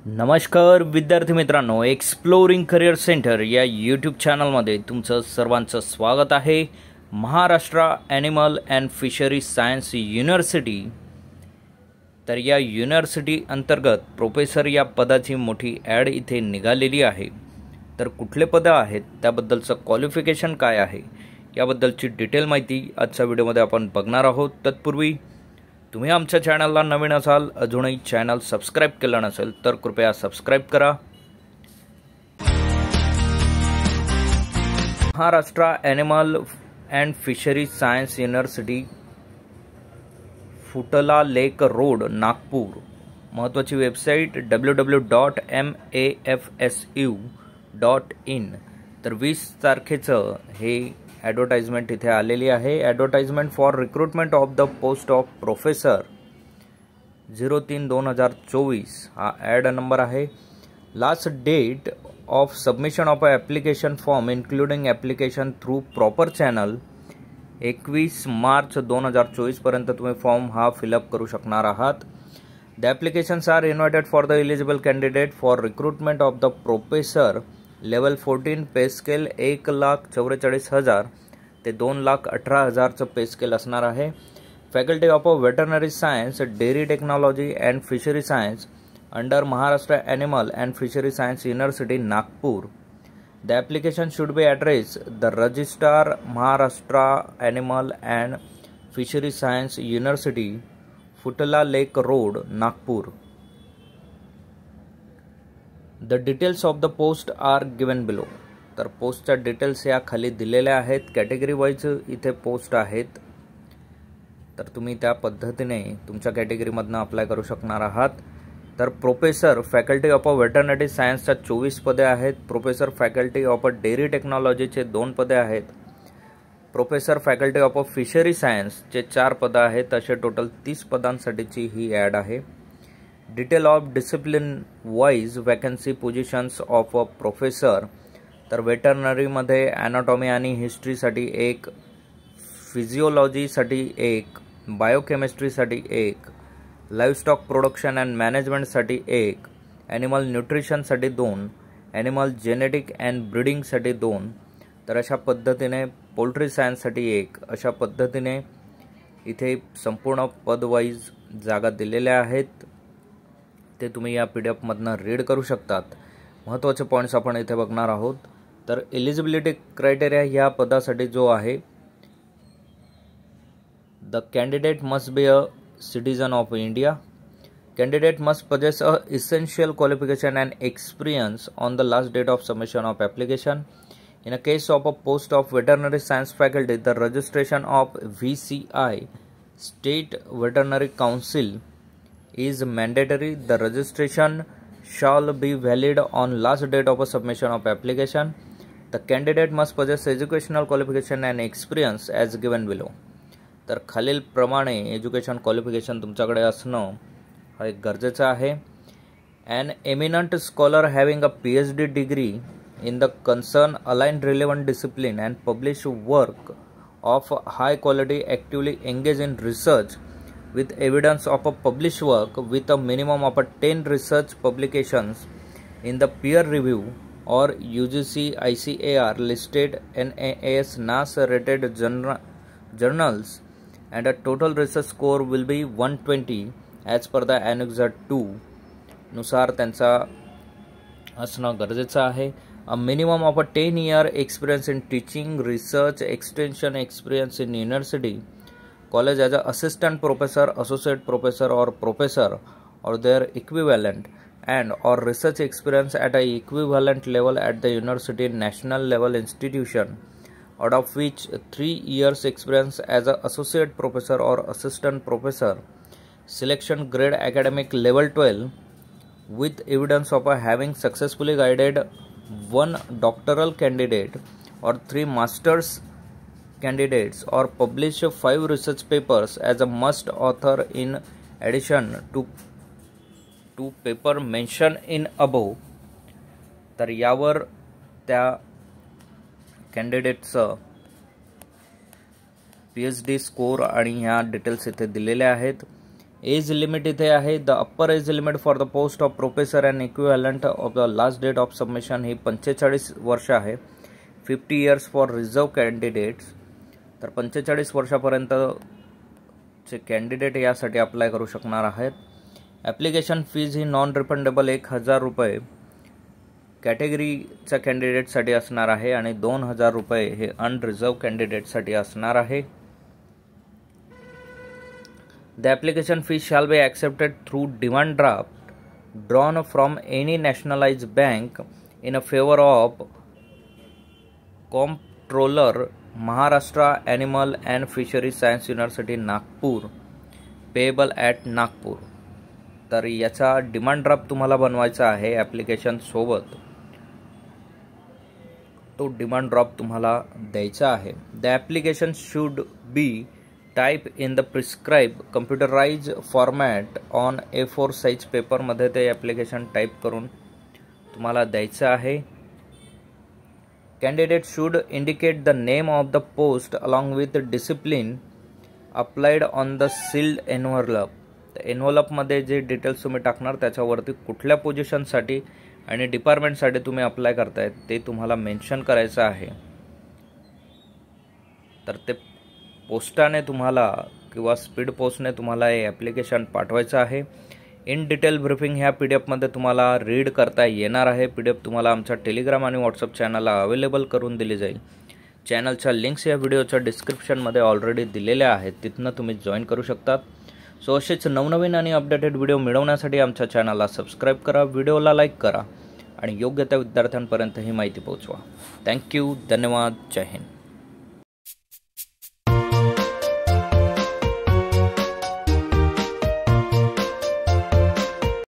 नमस्कार विद्यार्थी मित्रांनो, एक्सप्लोरिंग करिअर सेंटर या यूट्यूब चॅनलमध्ये तुमचं सर्वांचं स्वागत आहे। Maharashtra animal and fishery science university, तर या युनिव्हर्सिटी अंतर्गत प्रोफेसर या पदाची मोठी ॲड इथे निघालेली आहे। तर कुठले पद आहेत, त्याबद्दलचं क्वालिफिकेशन काय आहे, याबद्दलची डिटेल माहिती आजच्या व्हिडिओमध्ये आपण बघणार आहोत। तत्पूर्वी तुम्ही आमच्या चॅनलला नवीन असाल, अजूनही चॅनल सबस्क्राइब केलं नसेल तर कृपया सबस्क्राइब करा। Maharashtra animal and fishery science university, Futala lake road, Nagpur. महत्त्वाची वेबसाईट www.mafsu.in। तर 20 तारखेचं हे ॲडव्हर्टाइजमेंट इथे आलेली आहे। Advertisement for recruitment of the post of professor 03/2024 हा ॲड नंबर आहे। Last date of submission of application form including application through proper channel 21 March 2024 पर्यंत तुम्ही फॉर्म हा फिलअप करू शकणार आहात। The applications are invited for the eligible candidate for recruitment of the professor level 14 pay scale 1,44,000 ते 2,18,000चं pay scale असणार आहे। Faculty of veterinary science, dairy technology and fishery science under Maharashtra animal and fishery science university, Nagpur. The application should be address the registrar, Maharashtra animal and fishery science university, Futala lake road, Nagpur. The details of the post are given below. तर पोस्टच्या details या खाली दिलेल्या आहेत। Category wise इथे post आहेत, तर तुम्ही त्या पद्धतीने तुमच्या कॅटेगरीमधनं अप्लाय करू शकणार आहात। तर प्रोफेसर फॅकल्टी ऑफ वेटरनरी सायन्सच्या 24 पदे आहेत। प्रोफेसर फॅकल्टी ऑफ डेअरी टेक्नॉलॉजीचे 2 पदे आहेत। प्रोफेसर फॅकल्टी ऑफ फिशरी सायन्सचे 4 पदं आहेत। असे टोटल 30 पदांसाठीची ही ॲड आहे। Detail of discipline wise vacancy positions of a professor, तर वेटरनरीमध्ये ॲनाटॉमी आणि हिस्ट्रीसाठी 1, फिजिओलॉजीसाठी 1, बायोकेमिस्ट्रीसाठी 1, लाईव्हस्टॉक प्रोडक्शन अँड मॅनेजमेंटसाठी 1, ॲनिमल न्यूट्रिशनसाठी 2, ॲनिमल जेनेटिक अँड ब्रीडिंगसाठी 2, तर अशा पद्धतीने पोल्ट्री सायन्ससाठी 1, अशा पद्धतीने इथे संपूर्ण पदवाईज जागा दिलेल्या आहेत। ते तुम्ही या PDF मधनं रीड करू शकतात। महत्त्वाचे पॉईंट्स आपण इथे बघणार आहोत। तर एलिजिबिलिटी क्रायटेरिया ह्या पदासाठी जो आहे, the candidate must be a citizen of India, candidate must possess a essential qualification and experience on the last date of submission of application. In a case of a post of veterinary science faculty, the registration of VCI, State Veterinary Council, is mandatory. The registration shall be valid on last date of a submission of application. The candidate must possess educational qualification and experience as given below. तर खालील प्रमाणे education qualification तुमच्याकडे असणं हा एक गरजेचं आहे। An eminent scholar having a PhD degree in the concern aligned relevant discipline and publish work of high quality, actively engage in research with evidence of a published work with a minimum of 10 research publications in the peer review or UGC ICAR listed NAS NAS rated journals, and a total research score will be 120 as per the Annexure 2 नुसार त्यांचा असणं गरजेचं आहे। A minimum of 10 year experience in teaching, research, extension experience in university, college as an assistant professor, associate professor or professor or their equivalent, and or research experience at a equivalent level at the university national level institution, out of which 3 years experience as an associate professor or assistant professor, selection grade academic level 12, with evidence of having successfully guided 1 doctoral candidate or 3 master's candidates, or publish 5 research papers as a must author in addition to paper mentioned in above. तर यावर त्या कॅन्डिडेटचं PhD score आणि ह्या details इथे दिलेल्या आहेत। Age limit इथे आहे. The upper age limit for the post of professor and equivalent of the last date of submission ही 45 वर्ष आहे. 50 इयर्स फॉर रिझर्व कॅन्डिडेट्स. तर 45 वर्षापर्यंतचे कॅन्डिडेट यासाठी अप्लाय करू शकणार आहेत. ॲप्लिकेशन फीज ही नॉन रिफंडेबल 1000 रुपये कॅटेगरीच्या कॅन्डिडेटसाठी असणार आहे आणि 2000 रुपये हे अनरिझर्व कॅन्डिडेटसाठी असणार आहे. The application fee shall be accepted through demand draft drawn from any nationalized bank in a favor of Comptroller, Maharashtra Animal and Fisheries Science University, Nagpur, payable at Nagpur. तर याचा डिमांड ड्राफ्ट तुम्हाला बनवायचा आहे application सोबत. तो demand draft तुम्हाला द्यायचा आहे. The application should be type in the prescribe computerize format on A4 size पेपरमध्ये ते ॲप्लिकेशन टाईप करून तुम्हाला द्यायचं आहे. Candidate should indicate the name of the post along with discipline applied on the sealed envelope. तर एन्व्हलपमध्ये जे details तुम्ही टाकणार त्याच्यावरती कुठल्या पोझिशनसाठी आणि डिपार्टमेंटसाठी तुम्ही अप्लाय करताय ते तुम्हाला मेन्शन करायचं आहे. तर ते पोस्टाने तुम्हाला किंवा स्पीड पोस्टने तुम्हाला हे ॲप्लिकेशन पाठवायचं आहे. इन डिटेल ब्रीफिंग ह्या PDF तुम्हाला रीड करता येणार आहे. PDF तुम्हाला आमच्या टेलिग्राम आणि व्हॉट्सअप चॅनलला अवेलेबल करून दिली जाईल. चॅनलच्या लिंक्स या व्हिडिओच्या डिस्क्रिप्शनमध्ये ऑलरेडी दिलेल्या आहेत, तिथनं तुम्ही जॉईन करू शकतात. सो असेच नवनवीन आणि अपडेटेड व्हिडिओ मिळवण्यासाठी आमच्या चॅनलला सबस्क्राईब करा, व्हिडिओला लाईक करा आणि योग्य त्या विद्यार्थ्यांपर्यंत ही माहिती पोहोचवा. थँक्यू. धन्यवाद. जय हिंद.